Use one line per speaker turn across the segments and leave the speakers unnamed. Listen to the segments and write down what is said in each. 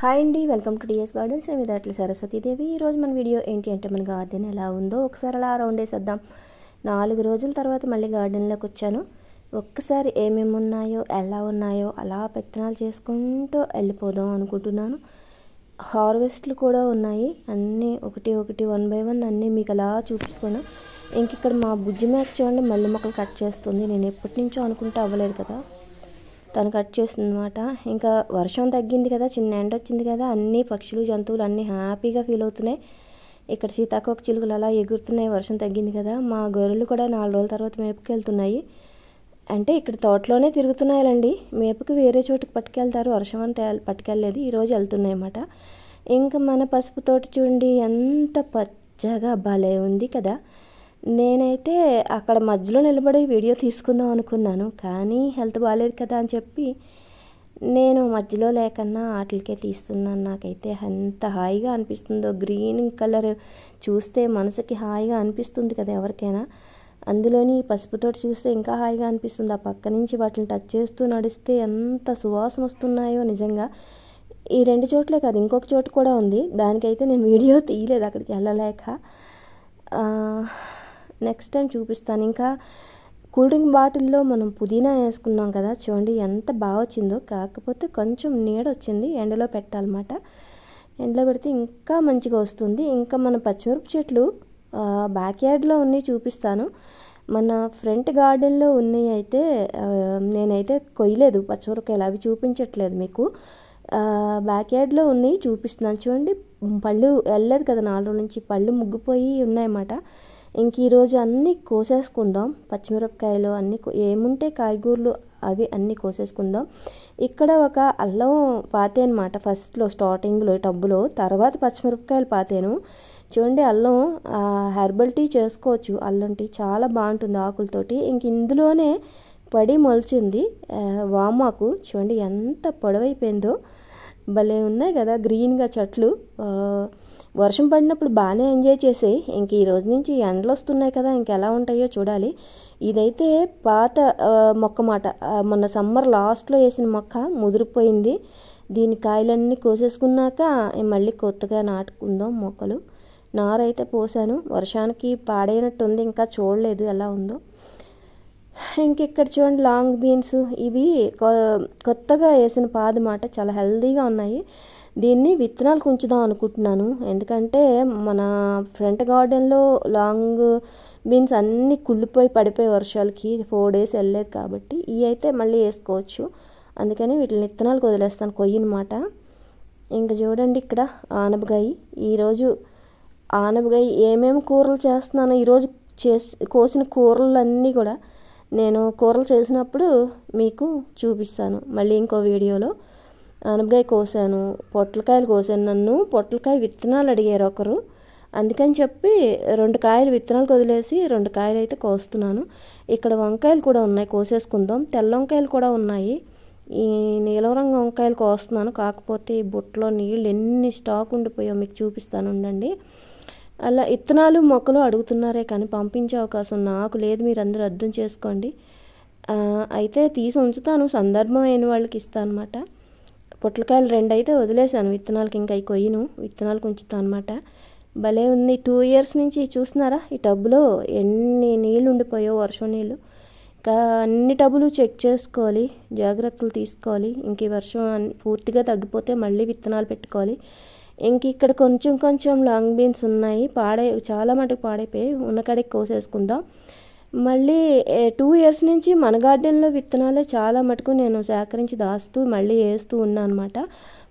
Hi అండి, welcome to DS gardens. నేను దాట్ల సరస్వతీదేవి. ఈరోజు మన వీడియో ఏంటి అంటే మన గార్డెన్ ఎలా ఉందో ఒకసారి అలా రౌండ్ వేసేద్దాం. 4 రోజుల తర్వాత మళ్ళీ గార్డెన్లోకి వచ్చాను. ఒక్కసారి ఏమేమి ఉన్నాయో ఎలా ఉన్నాయో అలా పెత్తనాలు చేసుకుంటూ వెళ్ళిపోదాం అనుకుంటున్నాను. హార్వెస్ట్లు కూడా ఉన్నాయి, అన్నీ ఒకటి 1 బై 1 అన్నీ మీకు అలా చూపిస్తాను. ఇంక ఇక్కడ మా బుజ్జి మేక చూడండి మల్లె మొక్కలు కట్ చేస్తుంది. నేను ఎప్పటి నుంచో అనుకుంటే అవ్వలేదు కదా, తను కట్ చేస్తుంది అనమాట. ఇంకా వర్షం తగ్గింది కదా, చిన్న ఎండ వచ్చింది కదా, అన్ని పక్షులు జంతువులు అన్నీ హ్యాపీగా ఫీల్ అవుతున్నాయి. ఇక్కడ సీతాకోక చిలుకలు అలా ఎగురుతున్నాయి, వర్షం తగ్గింది కదా. మా గొర్రెలు కూడా 4 రోజుల తర్వాత మేపుకి వెళ్తున్నాయి. అంటే ఇక్కడ తోటలోనే తిరుగుతున్నాయండి, మేపుకి వేరే చోటుకి పట్టుకెళ్తారు, వర్షం అంతా పట్టుకెళ్ళలేదు, ఈరోజు వెళ్తున్నాయి అన్నమాట. ఇంకా మన పసుపు తోట చూడండి ఎంత పచ్చగా భలే ఉంది కదా. నేనైతే అక్కడ మధ్యలో నిలబడి వీడియో తీసుకుందాం అనుకున్నాను, కానీ హెల్త్ బాగాలేదు కదా అని చెప్పి నేను మధ్యలో లేకన్నా వాటికే తీస్తున్నాను. నాకైతే ఎంత హాయిగా అనిపిస్తుందో, గ్రీన్ కలర్ చూస్తే మనసుకి హాయిగా అనిపిస్తుంది కదా ఎవరికైనా. అందులోని పసుపుతోటి చూస్తే ఇంకా హాయిగా అనిపిస్తుంది. ఆ పక్క నుంచి వాటిని టచ్ చేస్తూ నడిస్తే ఎంత సువాసన వస్తున్నాయో నిజంగా. ఈ 2 చోట్లే కాదు, ఇంకొక చోటు కూడా ఉంది, దానికైతే నేను వీడియో తీయలేదు అక్కడికి వెళ్ళలేక. నెక్స్ట్ టైం చూపిస్తాను. ఇంకా కూల్ డ్రింక్ బాటిల్లో మనం పుదీనా వేసుకున్నాం కదా, చూడండి ఎంత బాగా వచ్చిందో. కాకపోతే కొంచెం నీడ వచ్చింది, ఎండలో పెట్టాలన్నమాట. ఎండలో పెడితే ఇంకా మంచిగా వస్తుంది. ఇంకా మన పచ్చిమిరప చెట్లు బ్యాక్ యార్డ్లో ఉన్నాయి, చూపిస్తాను. మన ఫ్రంట్ గార్డెన్లో ఉన్నాయి అయితే నేనైతే కొయ్యలేదు పచ్చిమిరపకాయలు, అవి చూపించట్లేదు మీకు. బ్యాక్ యార్డ్లో ఉన్నాయి చూపిస్తున్నాను. చూడండి పళ్ళు వెళ్ళలేదు కదా, 4 రోజుల నుంచి పళ్ళు ముగ్గిపోయి ఉన్నాయన్నమాట. ఇంక ఈరోజు అన్నీ కోసేసుకుందాం. పచ్చిమిరపకాయలు అన్నీ ఏముంటే కాయగూరలు అవి అన్నీ కోసేసుకుందాం. ఇక్కడ ఒక అల్లం పాతే అనమాట, ఫస్ట్లో స్టార్టింగ్లో టబ్బులో, తర్వాత పచ్చిమిరపకాయలు పాతాను. చూడండి అల్లం హెర్బల్ టీ చేసుకోవచ్చు, అల్లం టీ చాలా బాగుంటుంది ఆకులతోటి. ఇంక ఇందులోనే పడి మొలిచింది వామాకు, చూడండి ఎంత పొడవైపోయిందో. భలే ఉన్నాయి కదా గ్రీన్గా చెట్లు. వర్షం పడినప్పుడు బాగానే ఎంజాయ్ చేసాయి. ఇంక ఈ రోజు నుంచి ఎండలు వస్తున్నాయి కదా, ఇంకెలా ఉంటాయో చూడాలి. ఇదైతే పాత మొక్క మాట, మొన్న సమ్మర్ లాస్ట్లో వేసిన మొక్క ముదిరిపోయింది. దీని కాయలన్నీ కోసేసుకున్నాక మళ్ళీ కొత్తగా నాటుకుందాం మొక్కలు. నారైతే పోసాను, వర్షానికి పాడైనట్టుంది, ఇంకా చూడలేదు ఎలా ఉందో. ఇంకెక్కడ చూడండి లాంగ్ బీన్స్, ఇవి కొత్తగా వేసిన పాదు మాట, చాలా హెల్దీగా ఉన్నాయి. దీన్ని విత్తనాలకు ఉంచుదాం అనుకుంటున్నాను, ఎందుకంటే మన ఫ్రంట్ గార్డెన్లో లాంగ్ బీన్స్ అన్నీ కుళ్ళిపోయి పడిపోయి వర్షాలకి 4 డేస్ వెళ్ళలేదు కాబట్టి ఇవి అయితే మళ్ళీ వేసుకోవచ్చు. అందుకని వీటిని విత్తనాలకు వదిలేస్తాను, కొయ్యనమాట. ఇంకా చూడండి ఇక్కడ ఆనపకాయ. ఈరోజు ఆనపకాయ ఏమేమి కూరలు చేస్తున్నానో ఈరోజు కోసిన కూరలన్నీ కూడా నేను కూరలు చేసినప్పుడు మీకు చూపిస్తాను మళ్ళీ ఇంకో వీడియోలో. ఆనపకాయ కోసాను, పొట్లకాయలు కోసాను. నన్ను పొట్లకాయ విత్తనాలు అడిగారు ఒకరు, అందుకని చెప్పి 2 కాయలు విత్తనాలకు వదిలేసి 2 కాయలు అయితే కోస్తున్నాను. ఇక్కడ వంకాయలు కూడా ఉన్నాయి, కోసేసుకుందాం. తెల్ల వంకాయలు కూడా ఉన్నాయి. ఈ నీలం రంగు వంకాయలు కోస్తున్నాను, కాకపోతే ఈ బుట్టలో నీళ్ళు ఎన్ని స్టాక్ ఉండిపోయో మీకు చూపిస్తాను ఉండండి. అలా విత్తనాలు మొక్కలు అడుగుతున్నారే కానీ పంపించే అవకాశం నాకు లేదు, మీరు అందరూ అర్థం చేసుకోండి. అయితే తీసి ఉంచుతాను, సందర్భమైన వాళ్ళకి ఇస్తాను అనమాట. పొట్లకాయలు 2 అయితే వదిలేసాను విత్తనాలకి, ఇంకా కొయ్యను, విత్తనాలకు ఉంచుతాను అనమాట. భలే ఉంది. 2 ఇయర్స్ నుంచి చూస్తున్నారా ఈ టబ్బులో ఎన్ని నీళ్ళు ఉండిపోయో, వర్షం నీళ్ళు. ఇంకా అన్ని టబ్బులు చెక్ చేసుకోవాలి, జాగ్రత్తలు తీసుకోవాలి. ఇంక ఈ వర్షం పూర్తిగా తగ్గిపోతే మళ్ళీ విత్తనాలు పెట్టుకోవాలి. ఇంక ఇక్కడ కొంచెం లాంగ్ బీన్స్ ఉన్నాయి, చాలా మటుకు పాడైపోయి, ఉన్నకాడికి కోసేసుకుందాం. మళ్ళీ 2 ఇయర్స్ నుంచి మన గార్డెన్లో విత్తనాలే చాలా మటుకు నేను సేకరించి దాస్తూ మళ్ళీ వేస్తూ ఉన్నాను అనమాట.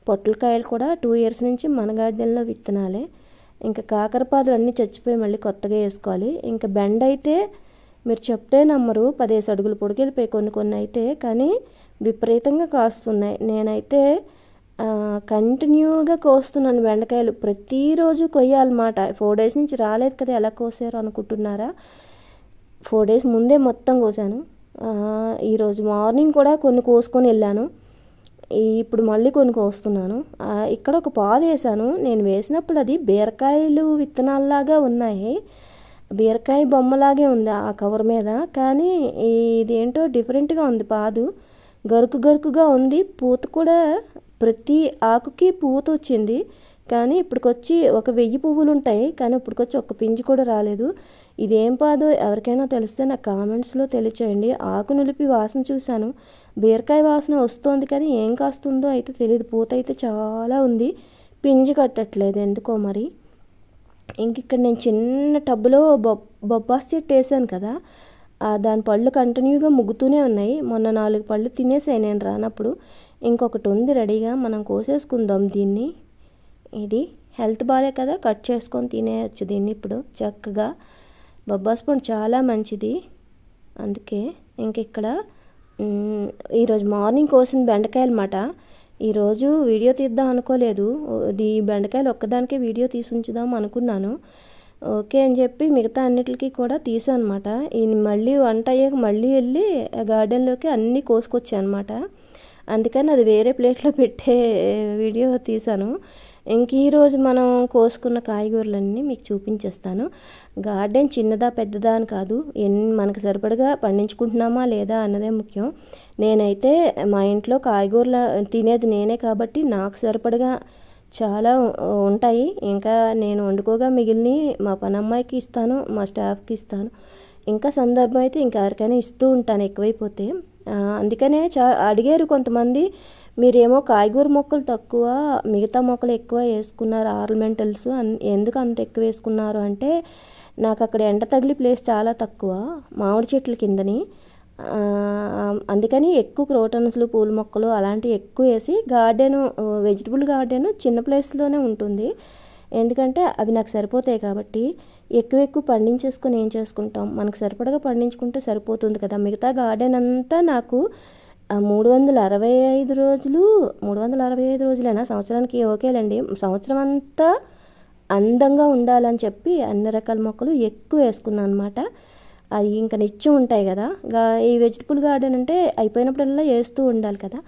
పొట్లకాయలు కూడా 2 ఇయర్స్ నుంచి మన గార్డెన్లో విత్తనాలే. ఇంకా కాకరపాదులు అన్నీ చచ్చిపోయి మళ్ళీ కొత్తగా వేసుకోవాలి. ఇంకా బెండ అయితే మీరు చెప్తే నమ్మరు, 10 అడుగులు పొడికెళ్ళిపోయి కొన్ని అయితే, కానీ విపరీతంగా కాస్తున్నాయి. నేనైతే కంటిన్యూగా కోస్తున్నాను బెండకాయలు, ప్రతిరోజు కొయ్యాలన్నమాట. 4 డేస్ నుంచి రాలేదు కదా, ఎలా కోసారు అనుకుంటున్నారా? 4 డేస్ ముందే మొత్తం కోసాను. ఈరోజు మార్నింగ్ కూడా కొన్ని కోసుకొని వెళ్ళాను, ఇప్పుడు మళ్ళీ కొన్ని కోస్తున్నాను. ఇక్కడ ఒక పాదు వేసాను, నేను వేసినప్పుడు అది బీరకాయలు విత్తనాల్లాగా ఉన్నాయి, బీరకాయ బొమ్మలాగే ఉంది ఆ కవర్ మీద, కానీ ఇదేంటో డిఫరెంట్గా ఉంది పాదు, గరుకుగా ఉంది. పూత కూడా ప్రతి ఆకుకి పూత వచ్చింది, కానీ ఇప్పటికొచ్చి ఒక 1000 పువ్వులు ఉంటాయి, కానీ ఇప్పటికొచ్చి ఒక్క పింజు కూడా రాలేదు. ఇదేం పాదో ఎవరికైనా తెలిస్తే నాకు కామెంట్స్లో తెలియచేయండి. ఆకు నులిపి వాసన చూశాను, బీరకాయ వాసన వస్తుంది, కానీ ఏం కాస్తుందో అయితే తెలియదు. పూత అయితే చాలా ఉంది, పింజు కట్టట్లేదు ఎందుకో మరి. ఇంక ఇక్కడ నేను చిన్న టబ్బులో బొబ్బాస్ చెట్టు వేసాను కదా, దాని పళ్ళు కంటిన్యూగా ముగ్గుతూనే ఉన్నాయి. మొన్న 4 పళ్ళు తినేసాయి నేను రానప్పుడు. ఇంకొకటి ఉంది రెడీగా, మనం కోసేసుకుందాం దీన్ని. ఇది హెల్త్ బాగాలే కదా, కట్ చేసుకొని తినేయచ్చు దీన్ని ఇప్పుడు చక్కగా. బొబ్బాస్ పండు చాలా మంచిది, అందుకే. ఇంక ఇక్కడ ఈరోజు మార్నింగ్ కోసిన బెండకాయలు అన్నమాట. ఈరోజు వీడియో తీద్దాం అనుకోలేదు, ఈ బెండకాయలు ఒక్కదానికే వీడియో తీసి ఉంచుదాం అనుకున్నాను. ఓకే అని చెప్పి మిగతా అన్నిటికీ కూడా తీసాను అనమాట. ఈయన మళ్ళీ వంట అయ్యాక మళ్ళీ వెళ్ళి గార్డెన్లోకి అన్నీ కోసుకొచ్చాను అనమాట. అందుకని అది వేరే ప్లేట్లో పెట్టే వీడియో తీసాను. ఇంక ఈరోజు మనం కోసుకున్న కాయగూరలన్నీ మీకు చూపించేస్తాను. గార్డెన్ చిన్నదా పెద్దదా అని కాదు, మనకు సరిపడగా పండించుకుంటున్నామా లేదా అన్నదే ముఖ్యం. నేనైతే మా ఇంట్లో కాయగూరలు తినేది నేనే కాబట్టి నాకు సరిపడగా చాలా ఉంటాయి. ఇంకా నేను వండుకోగా మిగిలిని మా పనమ్మాయికి ఇస్తాను, మా స్టాఫ్కి ఇస్తాను. ఇంకా సందర్భం అయితే ఇంకా ఎవరికైనా ఇస్తూ ఉంటాను ఎక్కువైపోతే. అందుకనే అడిగారు కొంతమంది, మీరేమో కాయగూర మొక్కలు తక్కువ, మిగతా మొక్కలు ఎక్కువ వేసుకున్నారు, ఆర్నమెంటల్స్ ఎందుకు అంత ఎక్కువ వేసుకున్నారు అంటే, నాకు అక్కడ ఎండ తగిలి ప్లేస్ చాలా తక్కువ మామిడి చెట్ల కిందని. అందుకని ఎక్కువ క్రోటన్స్లు, పూల మొక్కలు అలాంటివి ఎక్కువ వేసి గార్డెను, వెజిటబుల్ గార్డెను చిన్న ప్లేస్లోనే ఉంటుంది. ఎందుకంటే అవి నాకు సరిపోతాయి కాబట్టి. ఎక్కువ పండించేసుకొని ఏం చేసుకుంటాం, మనకు సరిపడగా పండించుకుంటే సరిపోతుంది కదా. మిగతా గార్డెన్ అంతా నాకు 365 రోజులు, 365 రోజులైనా సంవత్సరానికి ఓకేలండి, సంవత్సరం అంతా అందంగా ఉండాలని చెప్పి అన్ని రకాల మొక్కలు ఎక్కువ వేసుకున్నాను అనమాట. అవి ఇంకా నిత్యం ఉంటాయి కదా. ఈ వెజిటబుల్ గార్డెన్ అంటే అయిపోయినప్పుడల్లా వేస్తూ ఉండాలి కదా,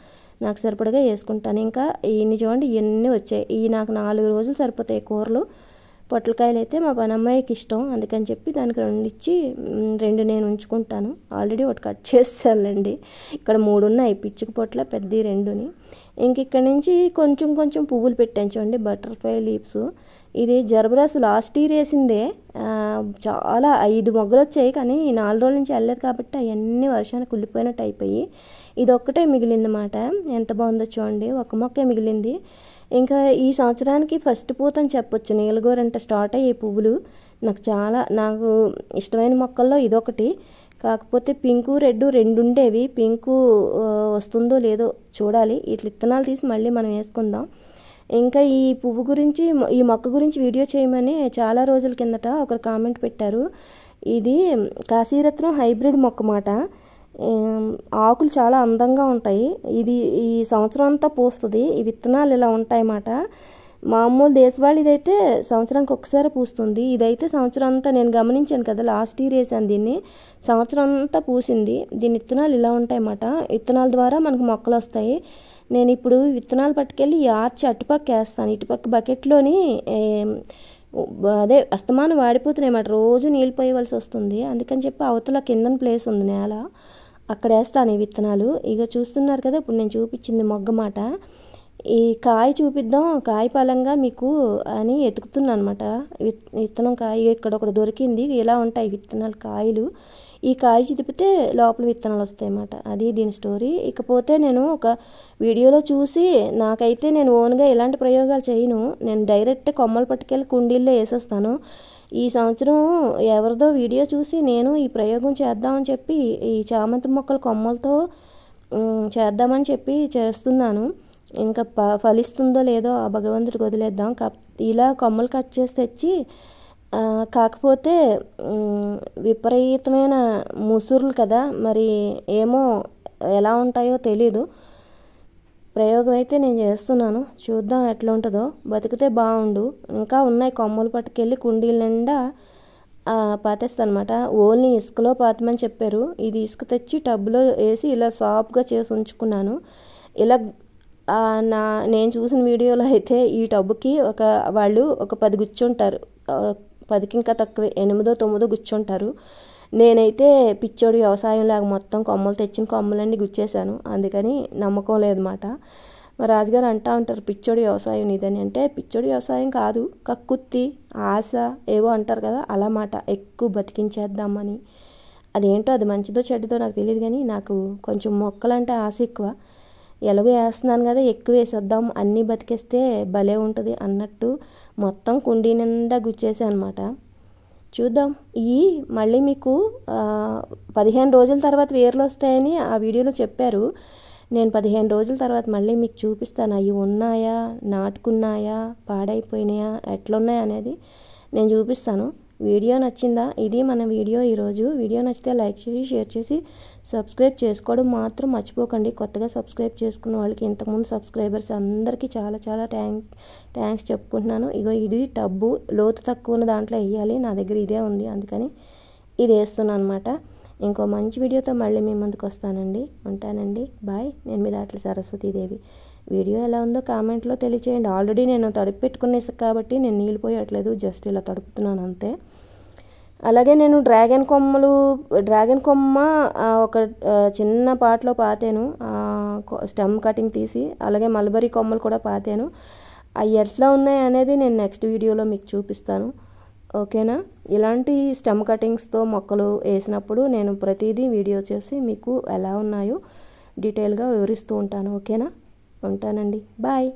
నాకు సరిపడగా వేసుకుంటాను. ఇంకా ఇన్ని చూడండి, ఇవన్నీ వచ్చాయి. ఇవి నాకు 4 రోజులు సరిపోతాయి కూరలు. పొట్లకాయలు అయితే మా పనమ్మాయికి ఇష్టం, అందుకని చెప్పి దానికి 2 ఇచ్చి 2 నేను ఉంచుకుంటాను. ఆల్రెడీ ఒకటి కట్ చేసానండి. ఇక్కడ 3 ఉన్నాయి, పిచ్చుక పొట్ల పెద్ద 2ని. ఇంక ఇక్కడ నుంచి కొంచెం పువ్వులు పెట్టాను చూడండి, బటర్ఫ్లై లీవ్స్. ఇది జర్బరాసు లాస్ట్ ఇయర్ వేసిందే, చాలా 5 మొగ్గలు వచ్చాయి, కానీ 4 రోజుల నుంచి వెళ్ళలేదు కాబట్టి అవన్నీ వర్షానికి కుళ్ళిపోయినట్టు అయిపోయి ఇది ఒక్కటే మిగిలిందన్నమాట. ఎంత బాగుందో చూడండి, ఒక మొక్కే మిగిలింది. ఇంకా ఈ సంవత్సరానికి ఫస్ట్ పూత అని చెప్పొచ్చు. నీలగోరంట స్టార్ట్ అయ్యే పువ్వులు నాకు ఇష్టమైన మొక్కల్లో ఇదొకటి. కాకపోతే పింకు రెడ్ 2 ఉండేవి, పింకు వస్తుందో లేదో చూడాలి. ఇట్లా విత్తనాలు తీసి మళ్ళీ మనం వేసుకుందాం. ఇంకా ఈ పువ్వు గురించి, ఈ మొక్క గురించి వీడియో చేయమని చాలా రోజుల కిందట ఒకరు కామెంట్ పెట్టారు. ఇది కాశీరత్నం హైబ్రిడ్ మొక్క మాట. ఆకులు చాలా అందంగా ఉంటాయి. ఇది ఈ సంవత్సరం అంతా పూస్తుంది. ఈ విత్తనాలు ఇలా ఉంటాయన్నమాట. మామూలు దేశవాళీ ఇదైతే సంవత్సరానికి ఒకసారి పూస్తుంది. ఇదైతే సంవత్సరం అంతా, నేను గమనించాను కదా, లాస్ట్ ఇయర్ వేసాను దీన్ని, సంవత్సరం అంతా పూసింది. దీని విత్తనాలు ఇలా ఉంటాయన్నమాట. విత్తనాల ద్వారా మనకు మొక్కలు వస్తాయి. నేను ఇప్పుడు విత్తనాలు పట్టుకెళ్ళి ఈ ఆర్చ్ అటుపక్క వేస్తాను. ఇటుపక్క బకెట్లోని అదే అస్తమానం వాడిపోతున్నాయి అన్నమాట, రోజు నీళ్ళు పోయవలసి వస్తుంది. అందుకని చెప్పి అవతల కిందన ప్లేస్ ఉంది నేల, అక్కడ వేస్తాను ఈ విత్తనాలు. ఇక చూస్తున్నారు కదా, ఇప్పుడు నేను చూపించింది మొగ్గమాట. ఈ కాయ చూపిద్దాం, కాయ పలంగా మీకు అని ఎతుకుతున్నాను అనమాట. విత్తనం కాయ ఇక్కడ ఒకటి దొరికింది. ఇలా ఉంటాయి విత్తనాలు, కాయలు. ఈ కాయ చిదిపితే లోపల విత్తనాలు వస్తాయి అన్నమాట. అది దీని స్టోరీ. ఇకపోతే నేను ఒక వీడియోలో చూసి, నాకైతే నేను ఓన్గా ఎలాంటి ప్రయోగాలు చేయను, నేను డైరెక్ట్ కొమ్మలు పట్టుకెళ్ళి కుండీల్లో వేసేస్తాను. ఈ సంవత్సరం ఎవరిదో వీడియో చూసి నేను ఈ ప్రయోగం చేద్దామని చెప్పి ఈ చామంతి మొక్కల కొమ్మలతో చేద్దామని చెప్పి చేస్తున్నాను. ఇంకా ఫలిస్తుందో లేదో ఆ భగవంతుడికి వదిలేద్దాం. ఇలా కొమ్మలు కట్ చేసి తెచ్చి, కాకపోతే విపరీతమైన ముసురులు కదా, మరి ఏమో ఎలా ఉంటాయో తెలీదు. ప్రయోగం అయితే నేను చేస్తున్నాను, చూద్దాం ఎట్లా ఉంటుందో. బతికితే బాగుండు. ఇంకా ఉన్నాయి కొమ్మలు పట్టుకెళ్ళి కుండీల నిండా పాతేస్తాను అనమాట. ఓన్లీ ఇసుకలో పాతమని చెప్పారు. ఇది ఇసుక తెచ్చి టబ్లో వేసి ఇలా సాఫ్ట్గా చేసి ఉంచుకున్నాను. ఇలా నేను చూసిన వీడియోలో అయితే ఈ టబ్బుకి వాళ్ళు ఒక 10 గుచ్చుంటారు, 10కి ఇంకా తక్కువే, 8, 9 గుచ్చుంటారు. నేనైతే పిచ్చోడి వ్యవసాయం లాగా మొత్తం కొమ్మలు తెచ్చిన కొమ్మలన్నీ గుచ్చేశాను. అందుకని నమ్మకం లేదన్నమాట. మా రాజుగారు అంటూ ఉంటారు పిచ్చోడి వ్యవసాయం ఇదని. అంటే పిచ్చోడి వ్యవసాయం కాదు, కక్కుత్తి ఆశ ఏవో అంటారు కదా, అలా మాట, ఎక్కువ బతికించేద్దామని. అదేంటో అది మంచిదో చెడ్డదో నాకు తెలియదు, కానీ నాకు కొంచెం మొక్కలంటే ఆశ ఎక్కువ. ఎలాగో వేస్తున్నాను కదా, ఎక్కువ వేసేద్దాం, అన్నీ బతికేస్తే భలే ఉంటుంది అన్నట్టు మొత్తం కుండీ నిండా గుచ్చేసా అనమాట. చూద్దాం. ఇవి మళ్ళీ మీకు 15 రోజుల తర్వాత వేర్లు వస్తాయని ఆ వీడియోలో చెప్పారు. నేను 15 రోజుల తర్వాత మళ్ళీ మీకు చూపిస్తాను. అవి ఉన్నాయా, నాటుకున్నాయా, పాడైపోయినాయా, ఎట్లున్నాయా అనేది నేను చూపిస్తాను. వీడియో నచ్చిందా? ఇది మన వీడియో ఈరోజు. వీడియో నచ్చితే లైక్ చేసి షేర్ చేసి సబ్స్క్రైబ్ చేసుకోవడం మాత్రం మర్చిపోకండి. కొత్తగా సబ్స్క్రైబ్ చేసుకున్న వాళ్ళకి, ఇంతకుముందు సబ్స్క్రైబర్స్ అందరికీ చాలా చాలా థ్యాంక్స్ చెప్పుకుంటున్నాను. ఇగో ఇది టబ్బు, లోతు తక్కువ ఉన్న దాంట్లో వేయాలి, నా దగ్గర ఇదే ఉంది, అందుకని ఇది వేస్తున్నాను అనమాట. ఇంకో మంచి వీడియోతో మళ్ళీ మీ ముందుకు వస్తానండి. ఉంటానండి, బాయ్. నేను మీ దాంట్లో సరస్వతీదేవి. వీడియో ఎలా ఉందో కామెంట్లో తెలియచేయండి. ఆల్రెడీ నేను తడుపు పెట్టుకునే ఇసుక కాబట్టి నేను నీళ్ళు పోయట్లేదు, జస్ట్ ఇలా తడుపుతున్నాను అంతే. అలాగే నేను డ్రాగన్ కొమ్మ ఒక చిన్న పాటలో పాతాను, స్టెమ్ కటింగ్ తీసి. అలాగే మల్బరీ కొమ్మలు కూడా పాతాను. అవి ఎట్లా ఉన్నాయి అనేది నేను నెక్స్ట్ వీడియోలో మీకు చూపిస్తాను, ఓకేనా? ఇలాంటి స్టెమ్ కటింగ్స్తో మొక్కలు వేసినప్పుడు నేను ప్రతిదీ వీడియో చేసి మీకు ఎలా ఉన్నాయో డీటెయిల్గా వివరిస్తూ ఉంటాను, ఓకేనా? ఉంటానండి, బాయ్.